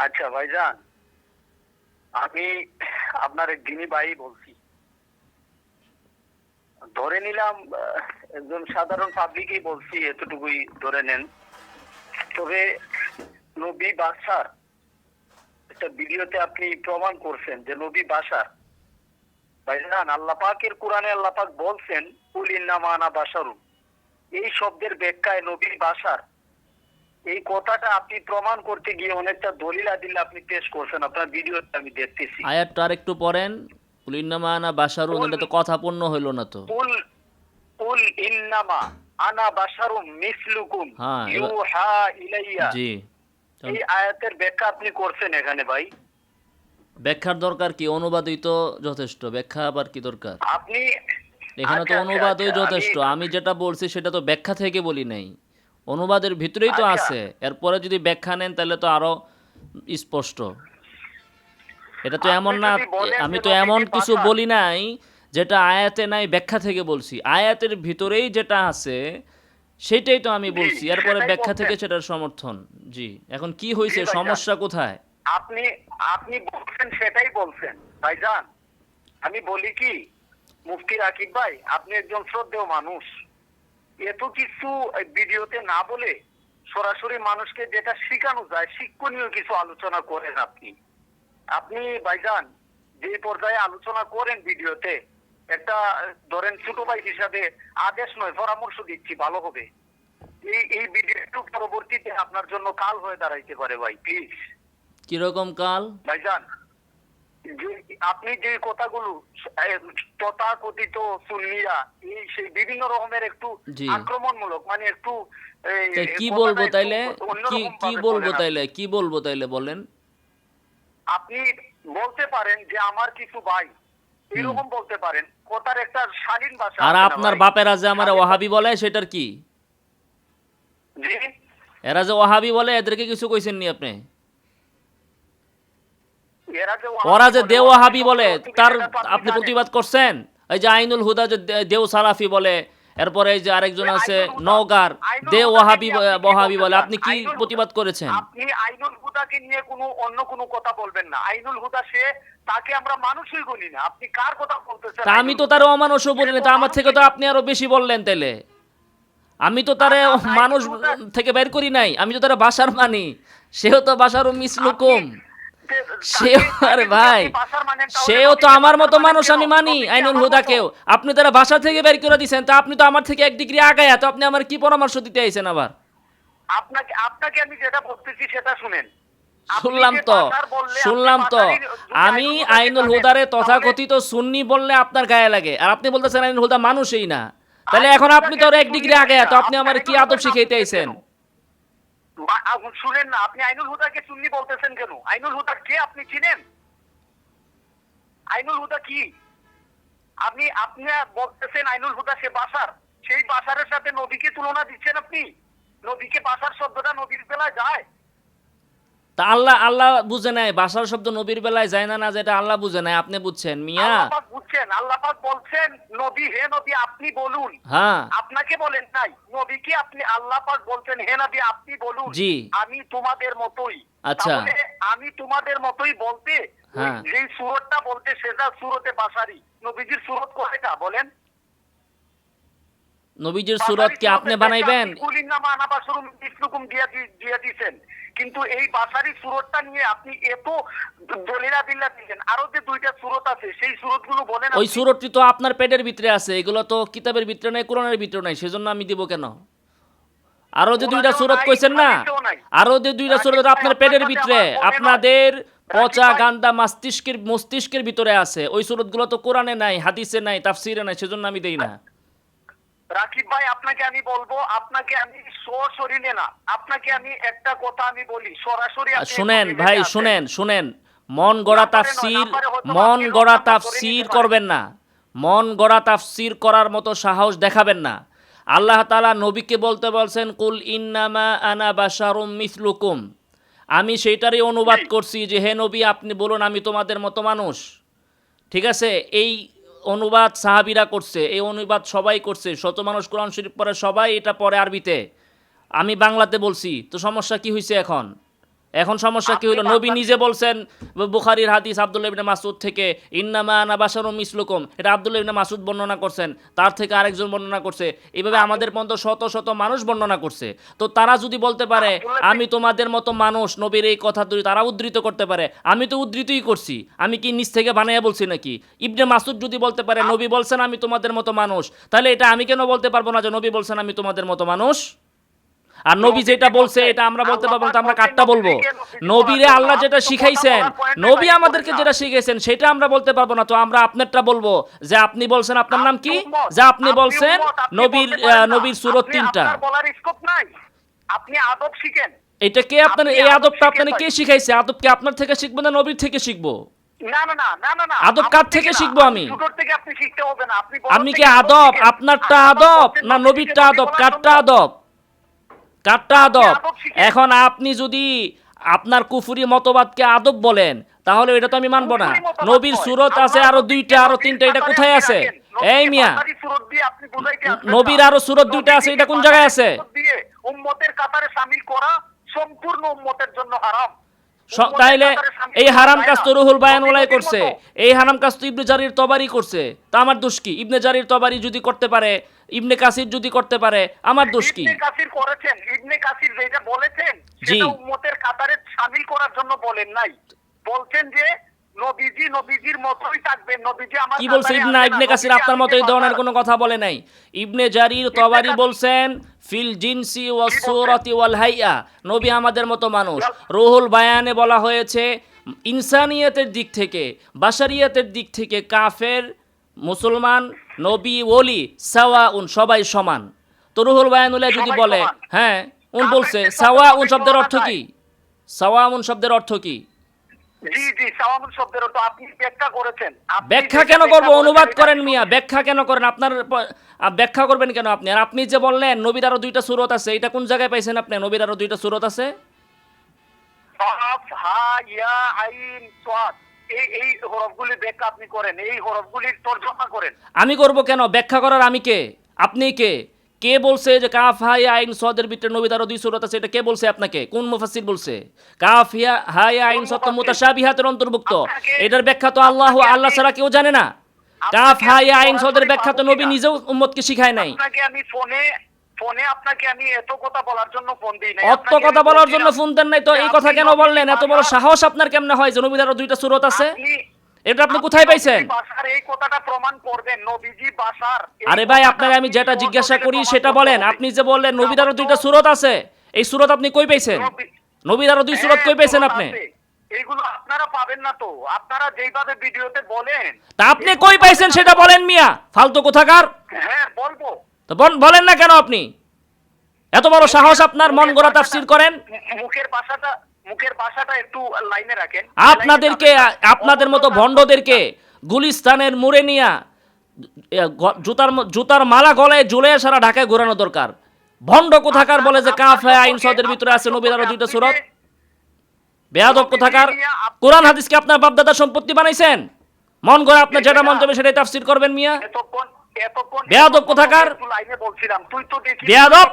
আচ্ছা ভাইজান, আমি আপনার এক দিনী ভাই বলছি। ধরে নিলাম একজন সাধারণ পাবলিকই বলছি, এতটুকুই ধরে নেন। তবে নবী বাসার একটা ভিডিওতে আপনি প্রমাণ করছেন যে নবী বাসার। ভাইজান, আল্লাহ পাকের কোরআনে আল্লাহ পাক বলছেন কুল ইন্নামা আনা বাশারুন। এই শব্দের ব্যাখ্যায় নবী বাসার, এই কথাটা আপনি প্রমাণ করতে গিয়ে অনেকটা দলিল আদিল্লা আপনি পেশ করছেন। আপনার ভিডিওতে আমি দেখতেছি। আয়াতটা আর একটু পড়েন। কুল ইন্নামা আনা বাশারুন, কুল এটা তো কথা পূর্ণ হইল না তো। কুল কুল ইন্নামা আনা বাশারুম মিসলুকুম হ্যাঁ, ইউহা ইলাইয়া। জি। এই আয়াতের ব্যাখ্যা আপনি করছেন এখানে ভাই। ব্যাখ্যার দরকার কি? অনুবাদই তো যথেষ্ট, ব্যাখ্যা আবার কি দরকার? আপনি এখানে তো আচ্ছা আচ্ছা অনুবাদই আচ্ছা যথেষ্ট। আমি যেটা বলছি সেটা তো ব্যাখ্যা থেকে বলি নাই, অনুবাদের ভিতরেই তো আচ্ছা আছে। এরপরে যদি ব্যাখ্যা নেন তাহলে তো আরো স্পষ্ট। এটা তো এমন আপনি না, যদি বলেন আমি যে তো এমন নবীজি কিছু বাসার, বলি নাই যেটা আয়াতে নাই, ব্যাখ্যা থেকে বলছি। আয়াতের ভিতরেই যেটা আছে সেটাই তো আমি জি বলছি, এরপরে সেটাই ব্যাখ্যা থেকে বলছেন। সেটার সমর্থন। জি, এখন কি জি হয়েছে, ভাইজান, সমস্যা কোথায়? আপনি আপনি বলছেন সেটাই বলছেন ভাইজান। আমি বলি কি, মুফতি রাকিব ভাই, আপনি একজন শ্রদ্ধেয় মানুষ। এত কিছু ভিডিওতে না বলে সরাসরি মানুষকে যেটা শেখানো যায়, শিক্ষণীয় কিছু আলোচনা করেন আপনি। আপনি ভাইজান যে পর্যায়ে আলোচনা করেন ভিডিওতে, একটা ধরেন ছোট ভাই হিসাবে আদেশ নয়, পরামর্শ দিচ্ছি, ভালো হবে। এই ভিডিওটা পরবর্তীতে আপনার জন্য কাল হয়ে দাঁড়াইতে পারে ভাই, প্লিজ। কিরকম কাল? ভাইজান, যে আপনি যে কথাগুলো তথাকথিত সুন্নিরা এই সেই বিভিন্ন রকমের একটু জি, আক্রমণমূলক, মানে একটু তাই কি কথাটা বলবো একটু তাইলে? কি অন্যরকম কি ভাবে বলবো বলেন তাইলে? আপনি। কি বলবো তাইলে বলেন? আপনি বলতে পারেন যে আমার কিছু ভাই, হুম। এরকম বলতে পারেন। কথার একটা শালীন ভাষা আর আছে না আপনার ভাই? বাপেরা যে আমার শালীন ওয়াহাবি বলে সেটার কি? জি, এরা যে ওয়াহাবি বলে এদেরকে কিছু কইছেন নি আপনি? এরা যে ওরা ওয়াহাবি যে বলে, দেও ওয়াহাবি ওয়াহাবি বলে, শব্দের অর্থ কি তার সেটা তো আপনি আপনি জানেন। প্রতিবাদ করছেন? এই যে আইনুল হুদা যে দেও সালাফি বলে, এরপরে এই যে আরেকজন ওই আছে আইনুল হুদা, নওগাঁর আইনুল দেও হুদাকে ওয়াহাবি নিয়ে আপনি কি ওয়াহাবি বলতে বলে, চান? আপনি কি আইনুল হুদা, প্রতিবাদ করেছেন? আপনি আইনুল হুদাকে নিয়ে কোনো অন্য কোনো কথা বলবেন না। আইনুল হুদা সে, তাকে আমরা মানুষই গণি না। আপনি কার কথা বলতেছেন? তা আমি আইনুল তো হুদা তার অমানুষও সে বলি না, তো তা আমার থেকে মানুষই তো না। আপনি আরো বেশি বললেন তাইলে। আমি তো তারে মানুষ আইনুল হুদা, থেকে বের করি নাই, আমি তো তারা বাসার মানি। সেও তো বাসারও আপনি মিসলুকুম। সেও, তাকে আরে তাকে যদি ভাই, আপনি বাসার মানেন, তাহলে সেও তো নবীকে আমার বাসার মতো মানেন মানুষ, কেন? আমি মানি নবী কি আইনুল আমার মতো? হুদাকেও। আপনি তারা বাসা থেকে বের করে দিছেন, তা আপনি তো আমার থেকে এক ডিগ্রি আগায়া, তো আপনি আমার কি পরামর্শ দিতে আইছেন আবার? আপনাকে আপনাকে আমি যেটা বলতেছি সেটা শুনেন। আপনি শুনলাম যে তো, বাসার বললে, আপনি শুনলাম তো। বাসারই যদি আমি আইনুল হুদাকে আইনুল জানেন, হুদারে তাহলে তথাকথিত সুন্নি বললে আপনার গায়ে লাগে, আর আপনি বলতেছেন আইনুল হুদা মানুষই না। তাহলে আইনুল এখন আপনি হুদাকে তো আমি এক সুন্নি ডিগ্রি বলি আগায়া, না। তো আপনি আপনি আমার কি আইনুল আদব হুদার নাম শিখাইতে নিচ্ছেন আইছেন? কেন? শুনেন না, আপনি আইনুল হুদাকে সুন্নি বলতেছেন কেন? আইনুল হুদা কে আপনি চিনেন? আইনুল হুদা কি? আপনি বলতেছেন আইনুল হুদা সে বাসার, সেই বাসারের সাথে নবীকে তুলনা দিচ্ছেন আপনি। নবীকে বাসার শব্দটা নবীর বেলায় যায়? তা আল্লাহ আল্লাহ বুঝে নাই বাসার শব্দ নবীর বেলায় যায় না, না যেটা আল্লাহ বুঝে নাই, আপনি বুঝছেন মিয়া। আল্লাহ পাক বুঝছেন, আল্লাহ পাক বলছেন নবী, হে নবী আপনি বলুন। হ্যাঁ, আপনাকে বলেন নাই, নবীকে আপনি, আল্লাহ পাক বলছেন হে নবী আপনি বলুন জি, আমি তোমাদের মতোই। আচ্ছা, তাহলে আমি তোমাদের মতোই বলতে, ওই হ্যাঁ। যে সুরতটা বলতে সেটা সুরতে বাসারি। নবীজির সুরত কয়টা বলেন? নবীজির সুরত বাসারি কি আপনি সুরতের ব্যাখ্যা বানাইবেন? আপনি কুলিন্নামা আনাবাসুরুম ইসলুকুম দিয়ে দিছেন। কিন্তু এই বাসারি সুরতটা নিয়ে আপনি এত দলিলা দিল্লা দিলেন। আরো যে দুইটা সুরত আছে সেই সুরতগুলো বলেন ওই আপনি। সুরতটি তো আপনার পেটের ভিতরে আছে, এগুলো তো কিতাবের ভিতরে নাই, কোরআনের ভিতরে নাই, সেজন্য আমি দিব কেন? আরো যে দুইটা কোরআনেও সুরত নাই, কইছেন না, হাদিসেও নাই। আরো যে দুইটা সুরত রাকিব ভাই, আপনার আপনার পেটের সাথে ভিতরে, আমার মনে নয়। আপনাদের রাকিব পচা ভাই, গান্দা মস্তিষ্কের ভিতরে আছে। ওই সুরতগুলো তো কোরআনে নাই, হাদিসে নাই, তাফসিরে নাই, সেজন্য আমি দেই না। রাকিব ভাই, আপনাকে আমি বলবো, আপনাকে আমি সশরীরে না, আপনাকে আমি একটা কথা আমি বলি, সরাসরি আর আপনি একটু শুনেন ভাই, বিবেকে আসেন। শুনেন শুনেন, মন গড়া নাম্বারে নয়, তাফসির, নাম্বারে হয়তো মন আপনি রং গড়া নাম্বার ধরে তাফসির নিতে পারেন। করবেন না। মন গড়া তাফসির করার মতো সাহস দেখাবেন না। আল্লাহ তাআলা নবীকে বলতে বলছেন কুল ইন্নামা আনা বাশারুম মিসলুকুম। আমি সেইটারই অনুবাদ জি করছি যে হে নবী আপনি বলুন আমি তোমাদের মতো মানুষ। ঠিক আছে, এই অনুবাদ সাহাবীরা করছে, এই অনুবাদ সবাই করছে, শত মানুষ কোরআন শরীফ পড়ে, সবাই এটা পড়ে আরবিতে। আমি বাংলাতে বলছি, তো সমস্যা কি হয়েছে এখন? এখন সমস্যা কি হলো? নবী নিজে বলছেন বুখারীর হাদিস আব্দুল্লাহ ইবনে মাসউদ থেকে, ইন্নামা আনা বাশারুম মিসলুকুম, এটা আব্দুল্লাহ ইবনে মাসউদ বর্ণনা করছেন, তার থেকে আরেকজন বর্ণনা করছে, এইভাবে আমাদের পর্যন্ত শত শত মানুষ বর্ণনা করছে। তো তারা যদি বলতে পারে আমি তোমাদের মতো মানুষ, নবীর এই কথা যদি তারা উদ্ধৃত করতে পারে, আমি তো উদ্ধৃতই করছি, আমি কি নিজ থেকে বানাইয়া বলছি নাকি? ইবনে মাসউদ যদি বলতে পারে নবী বলছেন আমি তোমাদের মতো মানুষ, তাহলে এটা আমি কেন বলতে পারবো না যে নবী বলছেন আমি তোমাদের মতো মানুষ? আর নবী যেটা বলছে এটা আমরা বলতে পারবো না, তো আমরা কাটটা বলবো? নবীরে আল্লাহ যেটা শিখাইছেন, নবী আমাদেরকে যেটা শিখাইছেন সেটা আমরা বলতে পারবো না, তো আমরা আপনারটা বলবো যে আপনি বলছেন আপনার নাম কি, যে আপনি বলছেন নবীর সূরত 3টা। বলার স্কোপ নাই, আপনি আদব শিখেন। এটা কে আপনার, এই আদবটা আপনাকে কে শিখাইছে? আদব কি আপনার থেকে শিখবো না নবীর থেকে শিখবো? না না না না না না, আদব কার থেকে শিখবো আমি? ছোট থেকে আপনি শিখতে হবে না, আপনি আপনি কি আদব আপনারটা আদব না নবীরটা আদব? কারটা আদব? কারটা আদব? এখন আপনি যদি আপনার কুফরি মতবাদকে আদব বলেন তাহলে এটা তো আমি মানবো না। নবীর সূরত আছে আরো 2টা আরো 3টা, এটা কোথায় আছে? এই মিয়া, নবীর আরো সূরত 2টা আছে, এটা কোন জায়গায় আছে? উম্মতের কাতারে শামিল করা সম্পূর্ণ উম্মতের জন্য হারাম। তাইলে এই হারাম কাজ তো রুহুল বায়ান ওলাই করছে, এই হারাম কাজ তো ইবনে জারির তবারি করছে, তা আমার দোষ কি? ইবনে জারির তবারি যদি করতে পারে, ইবনে কাসির যদি করতে পারে, আমার দোষ কি? ইবনে কাসির করেছেন, ইবনে কাসির যেটা বলেছেন জি। সেটা উম্মতের কাতারে শামিল করার জন্য বলেন নাই, বলছেন যে নবীজি নবীজির মতই থাকবেন, নবীজি আমার কি বলছে ইবনে কাসির? আপনার মতো এই ধরনের কোনো কথা বলে নাই। ইবনে জারির তবারি বলছেন ফিল জিনসি ওয়াস সূরাতি ওয়াল হাইয়া, নবী আমাদের মতো মানুষ। রুহুল বায়ানে বলা হয়েছে ইনসানিয়াতের দিক থেকে, বাশারিয়াতের দিক থেকে কাফের মুসলমান নবী ওলি সাওয়াউন, সবাই সমান। তো রুহুল বায়ানুল্লাহ যদি বলে, হ্যাঁ উন বলছে সাওয়াউন শব্দের অর্থ কি? সাওয়াউন শব্দের অর্থ কি? জি জি, সাওয়ামুন শব্দের অর্থ আপনি ব্যাখ্যা করেছেন। ব্যাখ্যা কেন করব? অনুবাদ করেন মিয়া, ব্যাখ্যা কেন করেন? আপনার ব্যাখ্যা করবেন কেন আপনি? আর আপনি যে বললেন নবীর আরো 2টা সূরত আছে, এটা কোন জায়গায় পাইছেন আপনি? নবীর আরো 2টা সূরত আছে? কাফ হা ইয়া আইন সাদ, এই হরফগুলি ব্যাখ্যা আপনি করেন, এই হরফগুলির তরজমা করেন। আমি করব কেন? ব্যাখ্যা করার আমি কে? আপনি কে? কে বলছে যে কাফ হা ইয়া আইন সাদের ভিতরে নবীর আরো 2 সূরত আছে? এটা কে বলছে আপনাকে? কোন মুফাসসির বলছে? কাফ হা ইয়া আইন সাদ তো মুতাশাবিহাতের অন্তর্ভুক্ত, এটার ব্যাখ্যা তো আল্লাহ ছাড়া কেউ জানে না। কাফ হা ইয়া আইন সাদের ব্যাখ্যা তো নবী নিজেও উম্মতকে শিখায় নাই। আপনাকে আমি ফোনে আপনাকে আমি এত কথা বলার জন্য ফোন দিই নাই। অত কথা বলার জন্য ফোন দেন নাই তো এই কথা কেন বললেন? এত বড় সাহস আপনার কেমনে হয় যে নবীর আরো 2টা সূরত আছে? এটা আপনি কোথায় পাইছেন? এই কথাটা প্রমাণ করবেন নবীজি বাশার। আরে ভাই, আপনাকে আমি যেটা জিজ্ঞাসা করি সেটা বলেন। আপনি যে বললেন নবীর আরো 2টা সূরত আছে, এই সূরত আপনি কই পাইছেন? নবীর আরো 2 সূরত কই পাইছেন আপনি? এইগুলো আপনারা পাবেন না তো, আপনারা যেইভাবে ভিডিওতে বলেন। তা আপনি কই পাইছেন সেটা বলেন মিয়া, ফালতু কোথাকার। হ্যাঁ বলবো তো বলেন না কেন আপনি? এত বড় সাহস আপনার, মন গড়া তাফসীর করেন। মুখের ভাষাটা একটু লাইনে রাখেন। আপনাদেরকে, আপনাদের মতো ভণ্ডদেরকে গুলিস্তানের মোড়ে নিয়া জুতার মালা গলায় ঝুলে সারা ঢাকায় ঘোরানো দরকার। ভণ্ড কোথাকার বলে যে কাফ হ্যাঁ আইন সদের ভিতরে আছে নবীর আরো 2টা সূরত? বেয়াদব কোথাকার! কোরআন হাদিসকে আপনার বাপদাদার সম্পত্তি বানাইছেন? মন গড়া আপনার যেটা মন চাবে সেটাই তাফসীর করবেন মিয়া। বেয়াদব কোথাকার! লাইনে বলছিলাম, তুই তো দেখি বেয়াদব!